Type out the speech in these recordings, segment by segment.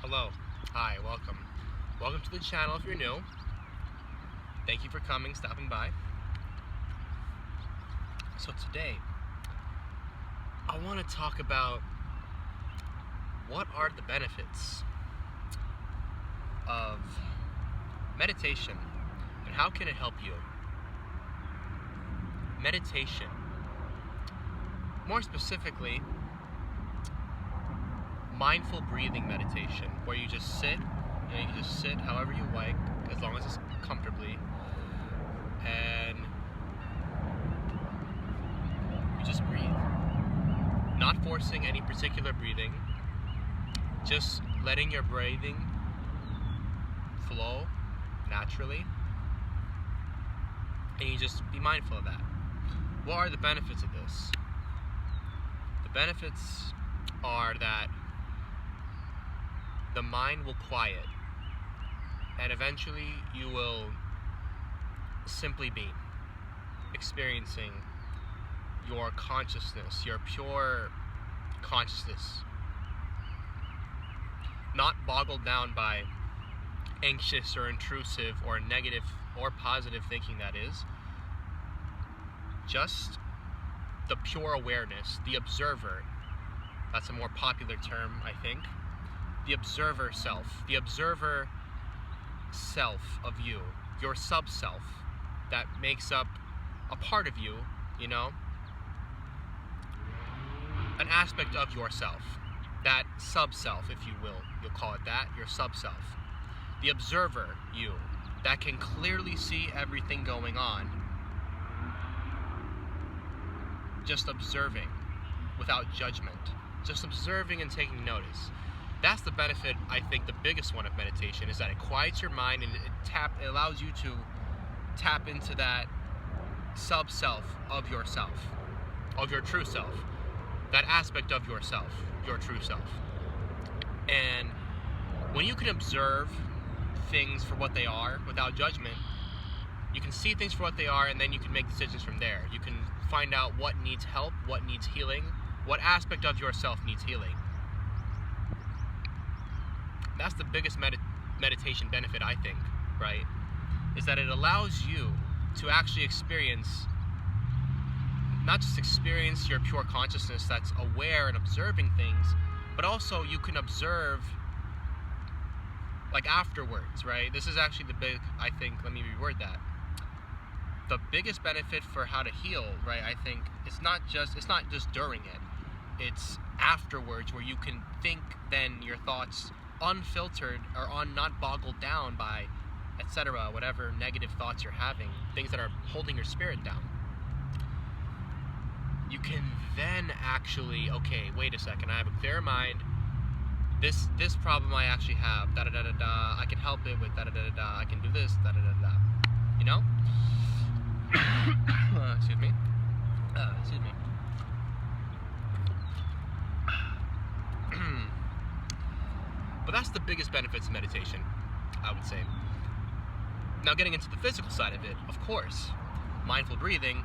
Hello. Hi, welcome. Welcome to the channel if you're new. Thank you for stopping by. So today, I want to talk about what are the benefits of meditation and how can it help you? Meditation. More specifically, mindful breathing meditation, where you just sit, you can just sit however you like, as long as it's comfortably, and you just breathe. Not forcing any particular breathing, just letting your breathing flow naturally, and you just be mindful of that. What are the benefits of this? The benefits are that the mind will quiet, and eventually you will simply be experiencing your consciousness, your pure consciousness, not boggled down by anxious or intrusive or negative or positive thinking, that is. Just the pure awareness, the observer. That's a more popular term, I think. The observer self of you, your sub-self that makes up a part of you, an aspect of yourself, that sub-self, if you will, you'll call it that, your sub-self. The observer you, that can clearly see everything going on, just observing without judgment, just observing and taking notice. That's the benefit, I think, the biggest one of meditation, is that it quiets your mind and it allows you to tap into that sub-self of yourself, of your true self, that aspect of yourself, your true self. And when you can observe things for what they are without judgment, you can see things for what they are, and then you can make decisions from there. You can find out what needs help, what needs healing, what aspect of yourself needs healing. That's the biggest meditation benefit, I think, right? Is that it allows you to actually not just experience your pure consciousness that's aware and observing things, but also you can observe like afterwards, right? This is actually let me reword that. The biggest benefit for how to heal, right, I think, it's not just during it. It's afterwards, where you can think then your thoughts unfiltered or not boggled down by etc., whatever negative thoughts you're having, things that are holding your spirit down. You can then actually, okay, wait a second, I have a clear mind. This problem I actually have, da-da-da-da-da, I can help it with da-da-da-da-da, I can do this, da-da-da-da-da, excuse me. But that's the biggest benefits of meditation, I would say. Now, getting into the physical side of it, of course, mindful breathing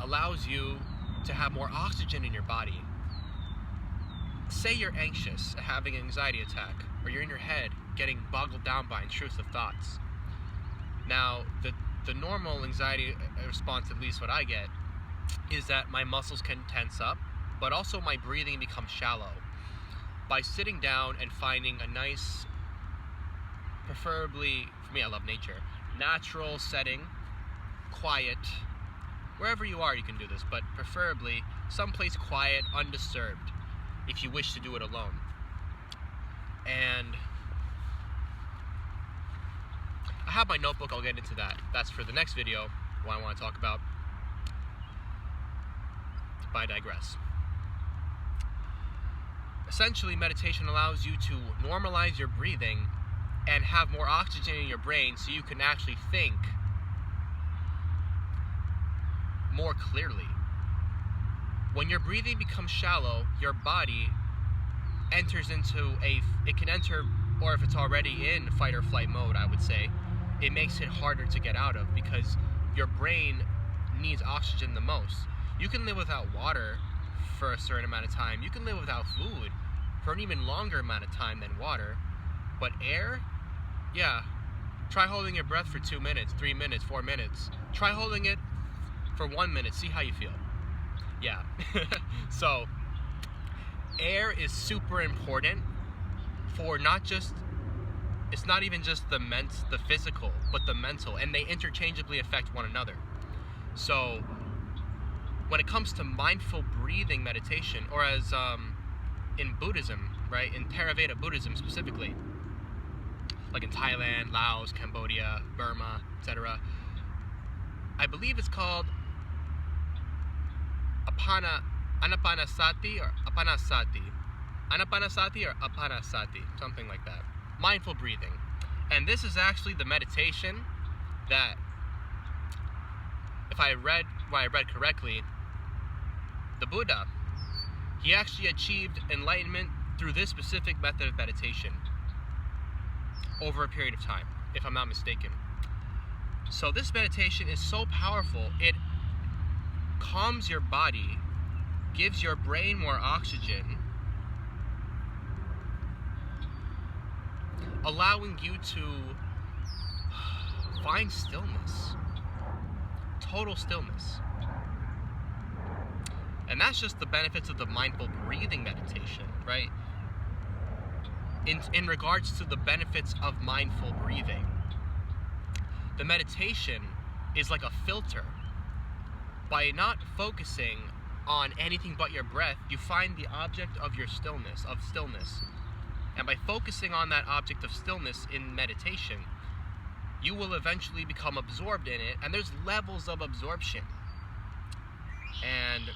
allows you to have more oxygen in your body. Say you're anxious, having an anxiety attack, or you're in your head getting boggled down by intrusive thoughts. Now, the normal anxiety response, at least what I get, is that my muscles can tense up, but also my breathing becomes shallow. By sitting down and finding a nice, preferably, for me, I love nature, natural setting, quiet, wherever you are you can do this, but preferably someplace quiet, undisturbed, if you wish to do it alone. And I have my notebook, I'll get into that. That's for the next video, what I want to talk about. But I digress. Essentially, meditation allows you to normalize your breathing and have more oxygen in your brain so you can actually think more clearly. When your breathing becomes shallow, your body enters into it can enter, or if it's already in fight or flight mode, I would say, it makes it harder to get out of, because your brain needs oxygen the most. You can live without water for a certain amount of time. You can live without food for an even longer amount of time than water. But air, yeah. Try holding your breath for 2 minutes, 3 minutes, 4 minutes. Try holding it for 1 minute. See how you feel. Yeah. So, air is super important for not just, it's not even just the physical, but the mental, and they interchangeably affect one another. So, when it comes to mindful breathing meditation, or as in Buddhism, right, in Theravada Buddhism specifically, like in Thailand, Laos, Cambodia, Burma, etc., I believe it's called anapanasati or apanasati. Anapanasati or apanasati, something like that. Mindful breathing. And this is actually the meditation that, if I read correctly, the Buddha, he actually achieved enlightenment through this specific method of meditation over a period of time, if I'm not mistaken. So this meditation is so powerful, it calms your body, gives your brain more oxygen, allowing you to find stillness, total stillness. And that's just the benefits of the mindful breathing meditation, right? In regards to the benefits of mindful breathing, the meditation is like a filter. By not focusing on anything but your breath, you find the object of your stillness. And by focusing on that object of stillness in meditation, you will eventually become absorbed in it, and there's levels of absorption. And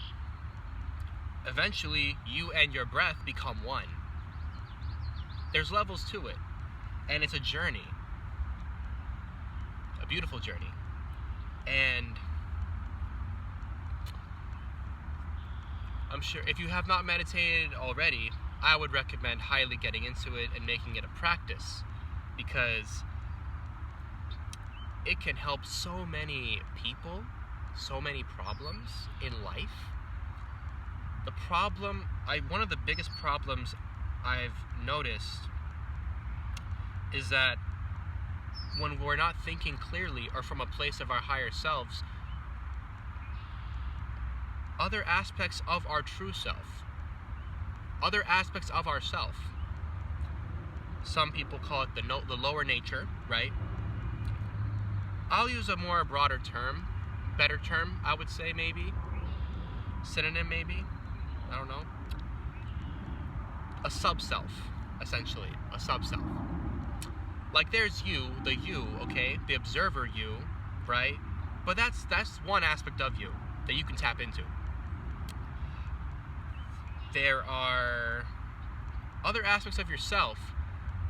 eventually, you and your breath become one. There's levels to it, and it's a journey, a beautiful journey. And I'm sure if you have not meditated already, I would recommend highly getting into it and making it a practice, because it can help so many people, so many problems in life. One of the biggest problems I've noticed is that when we're not thinking clearly or from a place of our higher selves, other aspects of our true self, other aspects of ourself, some people call it the lower nature, right? I'll use a more broader term, better term, I would say, maybe synonym, maybe, I don't know, a sub-self, essentially, a sub-self. Like there's you, okay, the observer you, right? But that's one aspect of you that you can tap into. There are other aspects of yourself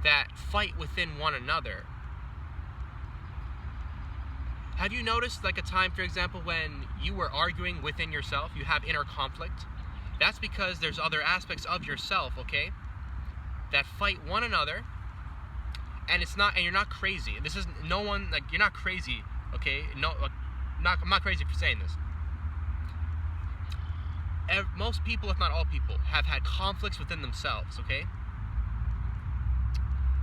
that fight within one another. Have you noticed like a time, for example, when you were arguing within yourself, you have inner conflict? That's because there's other aspects of yourself, okay, that fight one another, and you're not crazy. This is no one, like, you're not crazy, okay? No, I'm not crazy for saying this. Most people, if not all people, have had conflicts within themselves, okay?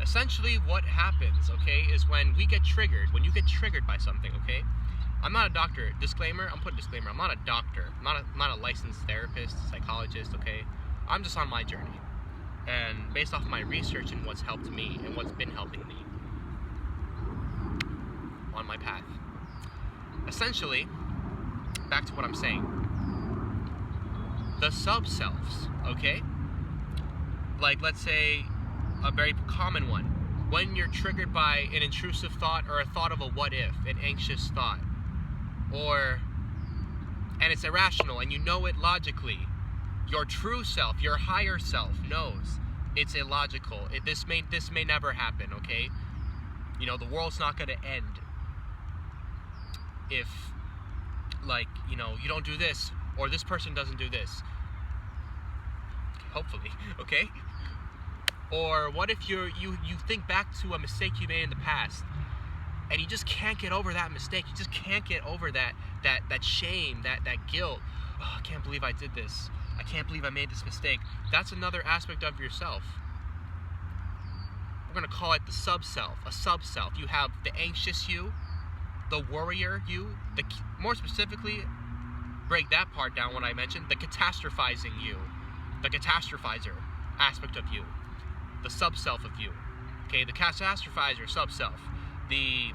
Essentially, what happens, okay, is when you get triggered by something, okay? I'm not a doctor. Disclaimer, I'm putting a disclaimer. I'm not a doctor. I'm not a licensed therapist, psychologist, okay? I'm just on my journey. And based off of my research and what's helped me and what's been helping me on my path. Essentially, back to what I'm saying. The sub-selves, okay? Like, let's say, a very common one. When you're triggered by an intrusive thought or a thought of a what if, an anxious thought, and it's irrational and you know it logically, your true self, your higher self knows it's illogical. This may never happen, okay? You know, the world's not going to end if, like, you know, you don't do this or this person doesn't do this. Hopefully, okay? Or what if you think back to a mistake you made in the past and you just can't get over that mistake. You just can't get over that shame, that guilt. Oh, I can't believe I did this. I can't believe I made this mistake. That's another aspect of yourself. We're going to call it the sub-self, a sub-self. You have the anxious you, the warrior you, more specifically, break that part down what I mentioned, the catastrophizing you, the catastrophizer aspect of you, the sub-self of you. Okay, the catastrophizer, sub-self, the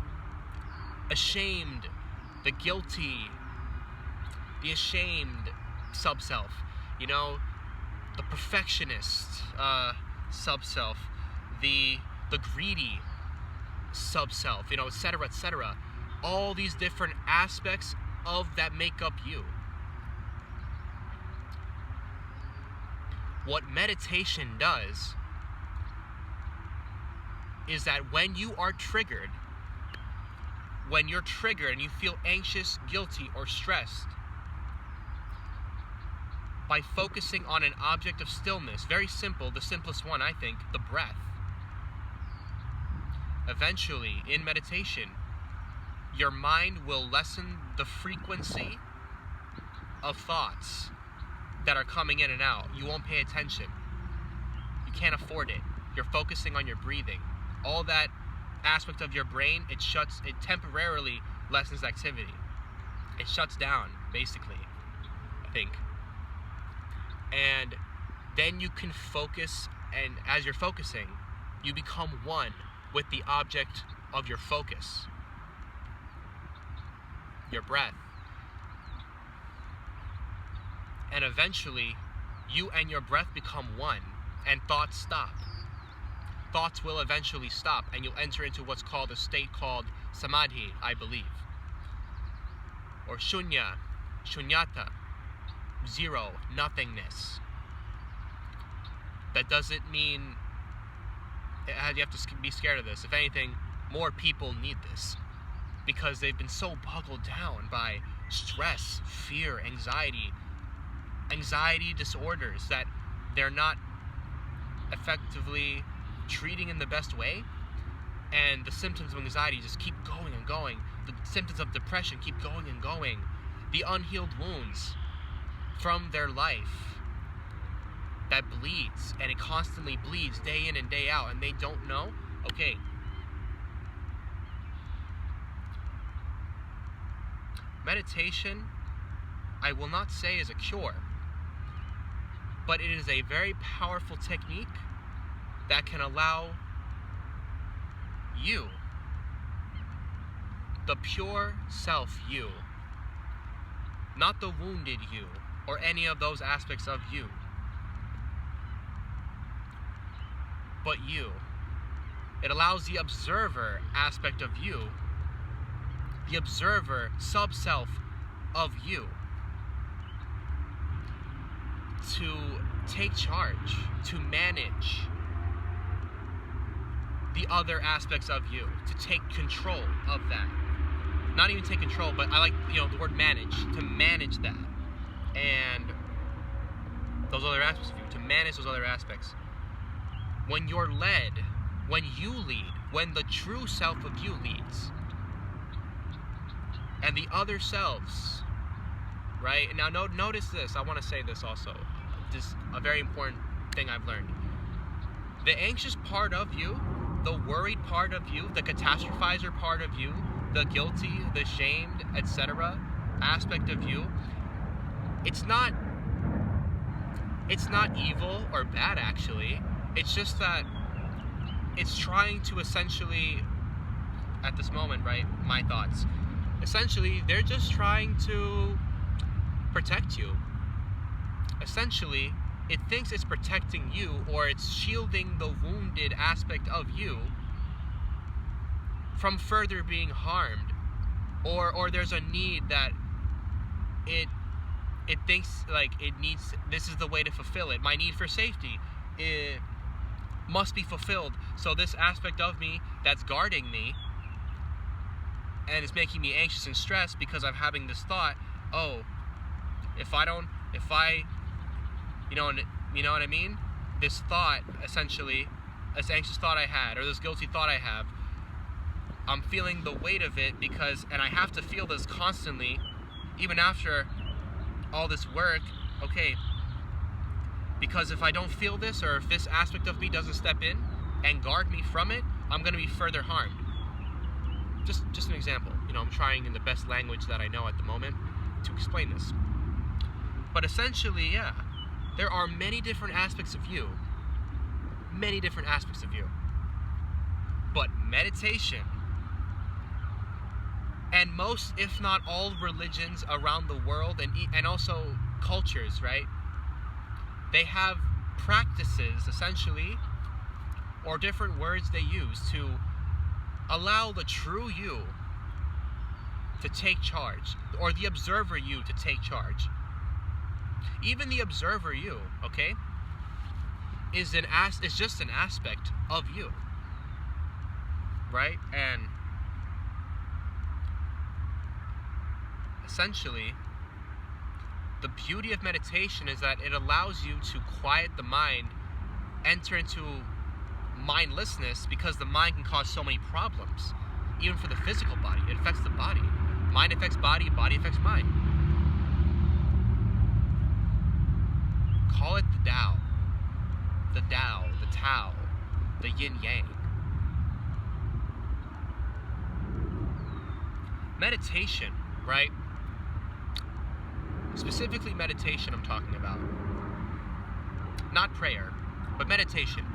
ashamed, the guilty, the ashamed sub-self, you know, the perfectionist sub-self, the greedy sub-self, you know, etc., etc. All these different aspects of that make up you. What meditation does is that when you are triggered, when you're triggered and you feel anxious, guilty, or stressed, by focusing on an object of stillness, very simple, the simplest one, I think, the breath. Eventually, in meditation, your mind will lessen the frequency of thoughts that are coming in and out. You won't pay attention. You can't afford it. You're focusing on your breathing. All that aspect of your brain, it temporarily lessens activity. It shuts down, basically, I think. And then you can focus, and as you're focusing, you become one with the object of your focus, your breath. And eventually, you and your breath become one, and thoughts stop. Thoughts will eventually stop, and you'll enter into what's called a state called samadhi, I believe. Or shunyata, zero, nothingness. That doesn't mean you have to be scared of this. If anything, more people need this, because they've been so boggled down by stress, fear, anxiety disorders that they're not effectively treating in the best way, and the symptoms of anxiety just keep going and going. The symptoms of depression keep going and going. The unhealed wounds from their life that bleeds, and it constantly bleeds day in and day out, and they don't know. Okay, meditation, I will not say is a cure, but it is a very powerful technique that can allow you, the pure self you, not the wounded you or any of those aspects of you, but you. It allows the observer aspect of you, the observer sub-self of you, to take charge, to manage the other aspects of you, to take control of that. Not even take control, but I like, the word manage, to manage that. And those other aspects of you, to manage those other aspects. When you're led, when you lead, when the true self of you leads, and the other selves, right? And now notice this, I want to say this also. This is a very important thing I've learned. The anxious part of you, the worried part of you, the catastrophizer part of you, the guilty, the shamed, etc. aspect of you, it's not evil or bad, actually. It's just that it's trying to essentially, at this moment, right, my thoughts, essentially, they're just trying to protect you. Essentially, it thinks it's protecting you, or it's shielding the wounded aspect of you from further being harmed, or there's a need that it thinks like it needs. This is the way to fulfill it. My need for safety, it must be fulfilled. So this aspect of me that's guarding me and it's making me anxious and stressed because I'm having this thought, oh, if I you know what I mean? This thought, essentially, this anxious thought I had, or this guilty thought I have, I'm feeling the weight of it and I have to feel this constantly, even after all this work. Okay, Because if I don't feel this, or if this aspect of me doesn't step in and guard me from it, I'm going to be further harmed. Just an example. You know, I'm trying in the best language that I know at the moment to explain this. But essentially, yeah, there are many different aspects of you. Many different aspects of you. But meditation, and most, if not all, religions around the world, and also cultures, right? They have practices, essentially, or different words they use to allow the true you to take charge, or the observer you to take charge. Even the observer you, okay, is just an aspect of you, right? And essentially, the beauty of meditation is that it allows you to quiet the mind, enter into mindlessness, because the mind can cause so many problems, even for the physical body. It affects the body. Mind affects body, body affects mind. Call it the Tao, the Tao, the yin yang. Meditation, right? Specifically meditation I'm talking about. Not prayer, but meditation.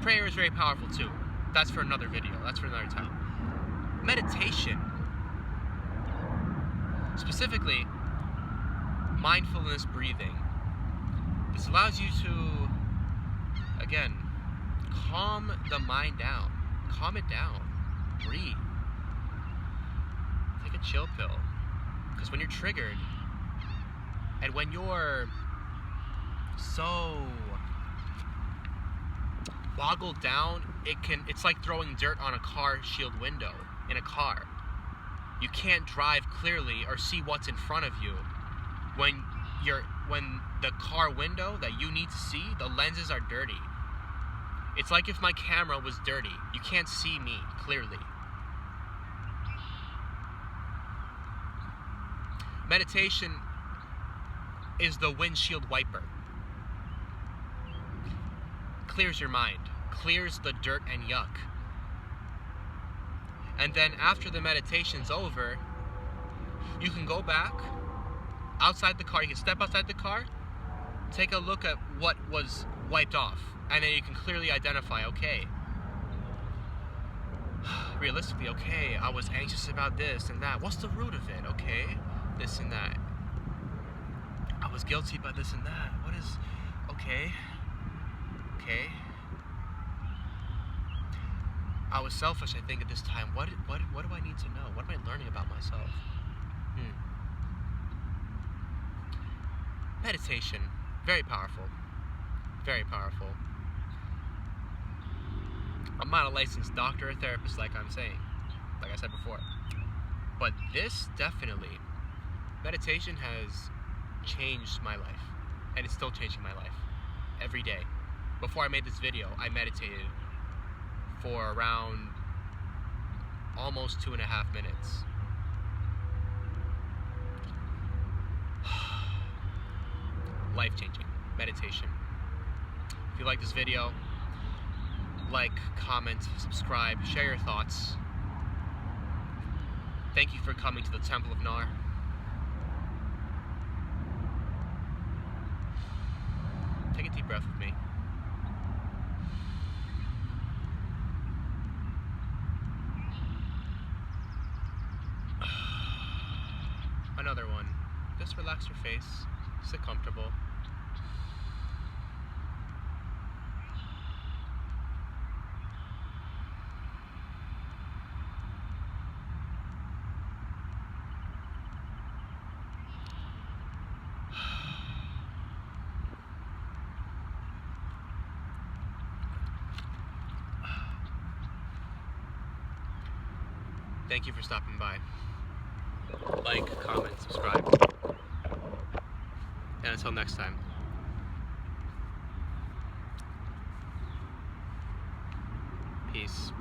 Prayer is very powerful too. That's for another video. That's for another time. Meditation, specifically mindfulness breathing. This allows you to, again, calm the mind down. Calm it down. Breathe. Take a chill pill. Because when you're triggered, and when you're so boggled down, it's like throwing dirt on a car shield window in a car. You can't drive clearly or see what's in front of you when the car window that you need to see, the lenses are dirty. It's like if my camera was dirty. You can't see me clearly. Meditation is the windshield wiper. Clears your mind, clears the dirt and yuck. And then after the meditation's over, you can go back outside the car, you can step outside the car, take a look at what was wiped off, and then you can clearly identify, okay, realistically, okay, I was anxious about this and that. What's the root of it? Okay, this and that. I was guilty by this and that. What is, okay. I was selfish, I think, at this time. What do I need to know? What am I learning about myself? Meditation, very powerful. Very powerful. I'm not a licensed doctor or therapist, like I said before. But this definitely, meditation has changed my life. And it's still changing my life. Every day. Before I made this video, I meditated for around almost 2.5 minutes. Life-changing. Meditation. If you like this video, like, comment, subscribe, share your thoughts. Thank you for coming to the Temple of Nar. Take a deep breath with me. Another one. Just relax your face. Sit comfortable. Thank you for stopping by. Like, comment, subscribe. And until next time. Peace.